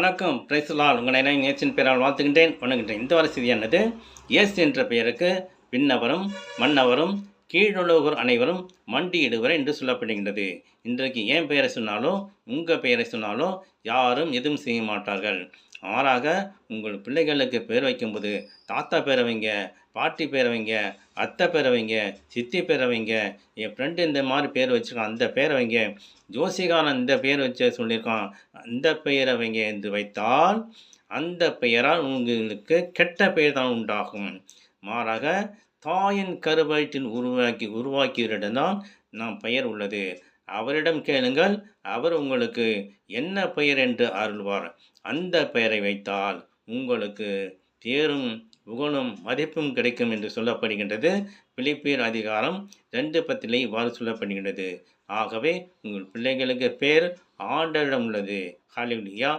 வணக்கம் பிரைஸ்லால் உங்களை நான் இயேசுவின் பெயரால் வாழ்த்துகின்றேன் வணங்குகின்றேன். இந்த வார செய்தியானது இயேசு என்ற பெயருக்கு விண்ணவரும் மன்னவரும் கீழுலோகர் அனைவரும் மண்டியிடுவர் என்று சொல்லப்படுகின்றது. இன்றைக்கு என் பெயரை சொன்னாலோ உங்கள் பெயரை சொன்னாலோ யாரும் எதுவும் செய்ய மாட்டார்கள். மாறாக உங்கள் பிள்ளைகளுக்கு பேர் வைக்கும்போது தாத்தா பேரை வைங்க, பாட்டி பேரை வைங்க, அத்தை பேரை வைங்க, சித்தி பேரை வைங்க, என் ஃப்ரெண்டு இந்த மாதிரி பேர் வச்சுருக்கான் அந்த பேரை வைங்க, ஜோசிகாரன் இந்த பேர் வச்சு சொல்லியிருக்கான் அந்த பெயரை வைங்க என்று வைத்தால் அந்த பெயரால் உங்களுக்கு கெட்ட பெயர் தான் உண்டாகும். மாறாக தாயின் கருவயிற்றில் உருவாக்கியவரிடம்தான் நாம் பெயர் உள்ளது. அவரிடம் கேளுங்கள், அவர் உங்களுக்கு என்ன பெயர் என்று அருள்வார். அந்த பெயரை வைத்தால் உங்களுக்கு பேரும் புகழும் மதிப்பும் கிடைக்கும் என்று சொல்லப்படுகின்றது. பிலிப்பியர் அதிகாரம் 2:10 இவ்வாறு சொல்லப்படுகின்றது. ஆகவே உங்கள் பிள்ளைகளுக்கு பேர் ஆண்டவரிடம் உள்ளது. ஹல்லேலூயா.